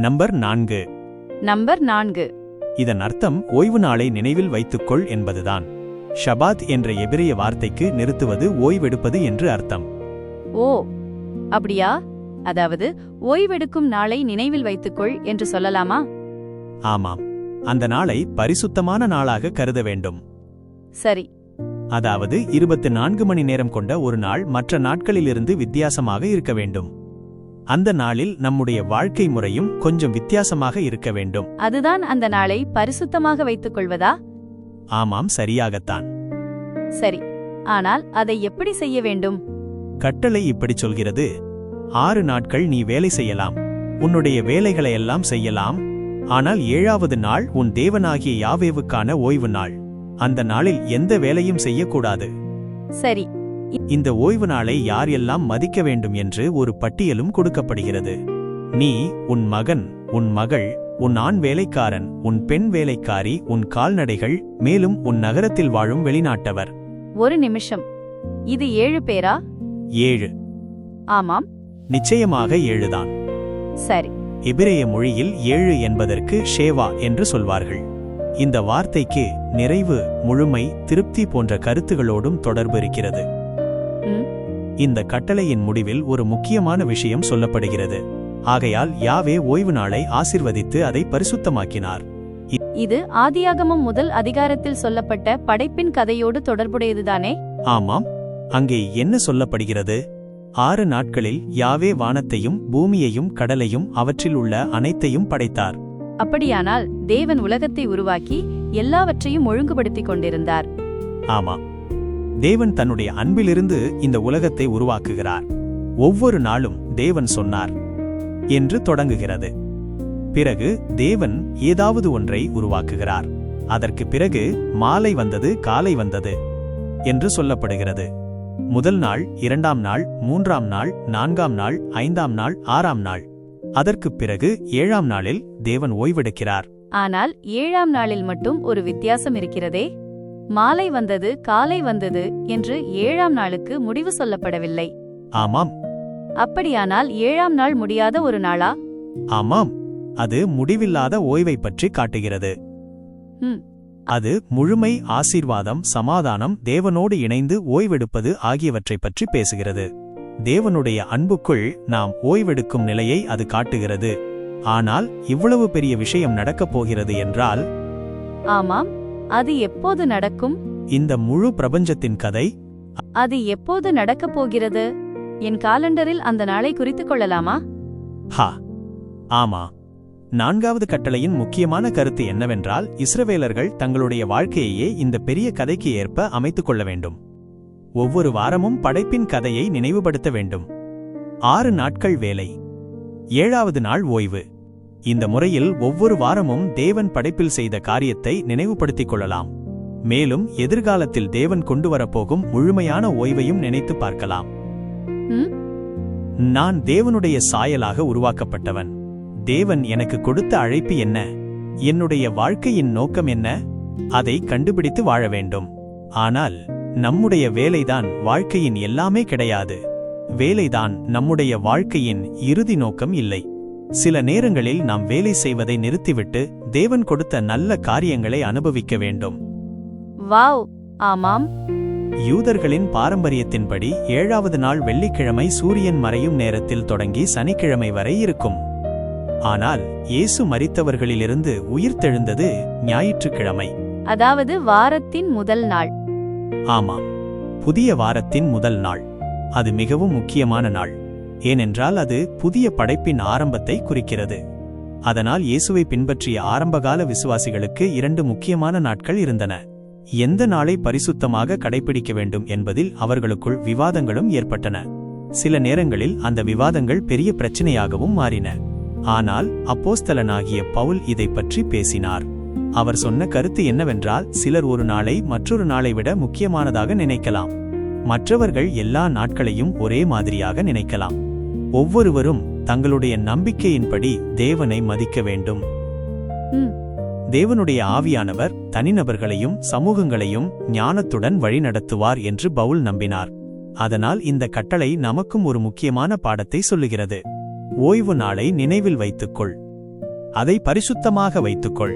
Number 4. Number 4. இதன் அர்த்தம் ஓய்வு நாளை நினைவில் வைத்துக்கொள் என்பதுதான். ஷபாத் என்ற எபிரிய வார்த்தைக்கு நிறுத்துவது, ஓய்வெடுப்பது என்று அர்த்தம். ஓ, அப்படியா? அதாவது ஓய்வெடுக்கும் நாளை நினைவில் வைத்துக்கொள் என்று சொல்லலாமா? ஆமாம், அந்த நாளை பரிசுத்தமான நாளாக கருத வேண்டும். சரி. அதாவது 24 மணி நேரம் கொண்ட ஒரு நாள் மற்ற நாட்களிலிருந்து வித்தியாசமாக இருக்க வேண்டும். அந்த நாளில் நம்முடைய வாழ்க்கை முறையும் கொஞ்சம் வித்தியாசமாக இருக்க வேண்டும். அதுதான் அந்த நாளை பரிசுத்தமாக வைத்துக் கொள்வதா? ஆமாம், சரியாகத்தான். சரி, ஆனால் அதை எப்படி செய்ய வேண்டும்? கட்டளை இப்படி சொல்கிறது: 6 நாட்கள் நீ வேலை செய்யலாம், உன்னுடைய வேலைகளையெல்லாம் செய்யலாம். ஆனால் 7வது நாள் உன் தேவனாகிய யாவேவுக்கான ஓய்வு நாள். அந்த நாளில் எந்த வேலையும் செய்யக்கூடாது. சரி. இந்த ஓய்வு நாளை யார் எல்லாம் மதிக்க வேண்டும் என்று ஒரு பட்டியலும் கொடுக்கப்படுகிறது. நீ, உன் மகன், உன் மகள், உன் ஆண் வேலைக்காரன், உன் பெண் வேலைக்காரி, உன் கால்நடைகள், மேலும் உன் நகரத்தில் வாழும் வெளிநாட்டவர். ஒரு நிமிஷம், இது 7 பேரா? 7. ஆமாம், நிச்சயமாக 7 தான். சரி. எபிரேய மொழியில் 7 என்பதற்கு ஷேவா என்று சொல்வார்கள். இந்த வார்த்தைக்கு நிறைவு, முழுமை, திருப்தி போன்ற கருத்துகளோடும் தொடர்பு இருக்கிறது. இந்த கட்டளையின் முடிவில் ஒரு முக்கியமான விஷயம் சொல்லப்படுகிறது. ஆகையால் யாவே ஓய்வு நாளை ஆசிர்வதித்து அதை பரிசுத்தமாக்கினார். இது ஆதியாகமம் முதல் அதிகாரத்தில் சொல்லப்பட்ட படைப்பின் கதையோடு தொடர்புடையதுதானே? ஆமாம். அங்கே என்ன சொல்லப்படுகிறது? 6 நாட்களில் யாவே வானத்தையும் பூமியையும் கடலையும் அவற்றில் உள்ள அனைத்தையும் படைத்தார். அப்படியானால் தேவன் உலகத்தை உருவாக்கி எல்லாவற்றையும் ஒழுங்குபடுத்திக் கொண்டிருந்தார். ஆமாம், தேவன் தன்னுடைய அன்பிலிருந்து இந்த உலகத்தை உருவாக்குகிறார். ஒவ்வொரு நாளும் தேவன் சொன்னார் என்று தொடங்குகிறது. பிறகு தேவன் ஏதாவது ஒன்றை உருவாக்குகிறார். அதற்கு பிறகு மாலை வந்தது, காலை வந்தது என்று சொல்லப்படுகிறது. முதல் நாள், 2ஆம் நாள், 3ஆம் நாள், 4ஆம் நாள், 5ஆம் நாள், 6ஆம் நாள். அதற்குப் பிறகு 7ஆம் நாளில் தேவன் ஓய்வெடுக்கிறார். ஆனால் 7ஆம் நாளில் மட்டும் ஒரு வித்தியாசம் இருக்கிறதே. மாலை வந்தது, காலை வந்தது என்று 7ஆம் நாளுக்கு முடிவு சொல்லப்படவில்லை. ஆமாம். அப்படியானால் 7ஆம் நாள் முடியாத ஒரு நாளா? ஆமாம், அது முடிவில்லாத ஓய்வை பற்றி காட்டுகிறது. அது முழுமை, ஆசீர்வாதம், சமாதானம், தேவனோடு இணைந்து ஓய்வெடுப்பது ஆகியவற்றை பற்றி பேசுகிறது. தேவனுடைய அன்புக்குள் நாம் ஓய்வெடுக்கும் நிலையை அது காட்டுகிறது. ஆனால் இவ்வளவு பெரிய விஷயம் நடக்கப் போகிறது என்றால்? ஆமாம், அது எப்போது நடக்கும்? இந்த முழு பிரபஞ்சத்தின் கதை. அது எப்போது நடக்கப் போகிறது? என் காலண்டரில் அந்த நாளை குறித்துக் கொள்ளலாமா? ஆமா. 4வது கட்டளையின் முக்கியமான கருத்து என்னவென்றால், இஸ்ரவேலர்கள் தங்களுடைய வாழ்க்கையையே இந்த பெரிய கதைக்கு ஏற்ப அமைத்துக் கொள்ள வேண்டும். ஒவ்வொரு வாரமும் படைப்பின் கதையை நினைவுபடுத்த வேண்டும். 6 நாட்கள் வேலை, 7வது நாள் ஓய்வு. இந்த முறையில் ஒவ்வொரு வாரமும் தேவன் படைப்பில் செய்த காரியத்தை நினைவுபடுத்திக் கொள்ளலாம். மேலும் எதிர்காலத்தில் தேவன் கொண்டு வரப்போகும் முழுமையான ஓய்வையும் நினைத்து பார்க்கலாம். நான் தேவனுடைய சாயலாக உருவாக்கப்பட்டவன். தேவன் எனக்கு கொடுத்த அழைப்பு என்ன? என்னுடைய வாழ்க்கையின் நோக்கம் என்ன? அதை கண்டுபிடித்து வாழ வேண்டும். ஆனால் நம்முடைய வேலைதான் வாழ்க்கையின் எல்லாமே கிடையாது. வேலைதான் நம்முடைய வாழ்க்கையின் இறுதி நோக்கம் இல்லை. சில நேரங்களில் நாம் வேலை செய்வதை நிறுத்திவிட்டு தேவன் கொடுத்த நல்ல காரியங்களை அனுபவிக்க வேண்டும். வாவ், ஆமாம். யூதர்களின் பாரம்பரியத்தின்படி 7வது நாள் வெள்ளிக்கிழமை சூரியன் மறையும் நேரத்தில் தொடங்கி சனிக்கிழமை வரை இருக்கும். ஆனால் இயேசு மரித்தவர்களிலிருந்து உயிர்த்தெழுந்தது ஞாயிற்றுக்கிழமை, அதாவது வாரத்தின் முதல் நாள். ஆமாம், புதிய வாரத்தின் முதல் நாள். அது மிகவும் முக்கியமான நாள். ஏனென்றால் அது புதிய படைப்பின் ஆரம்பத்தை குறிக்கிறது. அதனால் இயேசுவை பின்பற்றிய ஆரம்பகால விசுவாசிகளுக்கு 2 முக்கியமான நாட்கள் இருந்தன. எந்த நாளை பரிசுத்தமாக கடைபிடிக்க வேண்டும் என்பதில் அவர்களுக்குள் விவாதங்களும் ஏற்பட்டன. சில நேரங்களில் அந்த விவாதங்கள் பெரிய பிரச்சனையாகவும் மாறின. ஆனால் அப்போஸ்தலனாகிய பவுல் இதை பற்றி பேசினார். அவர் சொன்ன கருத்து என்னவென்றால், சிலர் ஒரு நாளை மற்றொரு நாளை விட முக்கியமானதாக நினைக்கலாம். மற்றவர்கள் எல்லா நாட்களையும் ஒரே மாதிரியாக நினைக்கலாம். ஒவ்வொருவரும் தங்களுடைய நம்பிக்கையின்படி தேவனை மதிக்க வேண்டும். தேவனுடைய ஆவியானவர் தனிநபர்களையும் சமூகங்களையும் ஞானத்துடன் வழிநடத்துவார் என்று பவுல் நம்பினார். அதனால் இந்த கட்டளை நமக்கும் ஒரு முக்கியமான பாடத்தை சொல்லுகிறது. ஓய்வு நாளை நினைவில் வைத்துக்கொள். அதை பரிசுத்தமாக வைத்துக்கொள்.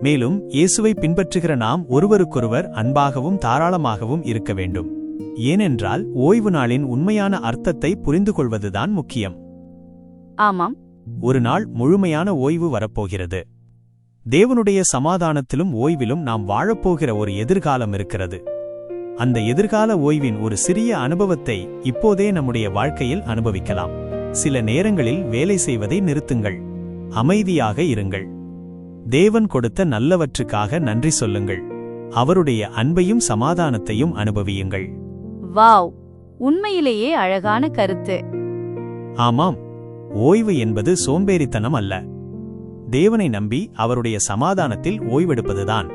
மேலும் இயேசுவை பின்பற்றுகிற நாம் ஒருவருக்கொருவர் அன்பாகவும் தாராளமாகவும் இருக்க வேண்டும். ஏனென்றால் ஓய்வு நாளின் உண்மையான அர்த்தத்தை புரிந்து கொள்வதுதான் முக்கியம். ஆமாம். ஒரு நாள் முழுமையான ஓய்வு வரப்போகிறது. தேவனுடைய சமாதானத்திலும் ஓய்விலும் நாம் வாழப்போகிற ஒரு எதிர்காலம் இருக்கிறது. அந்த எதிர்கால ஓய்வின் ஒரு சிறிய அனுபவத்தை இப்போதே நம்முடைய வாழ்க்கையில் அனுபவிக்கலாம். சில நேரங்களில் வேலை செய்வதை நிறுத்துங்கள். அமைதியாக இருங்கள். தேவன் கொடுத்த நல்லவற்றுக்காக நன்றி சொல்லுங்கள். அவருடைய அன்பையும் சமாதானத்தையும் அனுபவியுங்கள். வாவ், உண்மையிலேயே அழகான கருத்து. ஆமாம், ஓய்வு என்பது சோம்பேறித்தனம் அல்ல. தேவனை நம்பி அவருடைய சமாதானத்தில் ஓய்வெடுப்பதுதான்.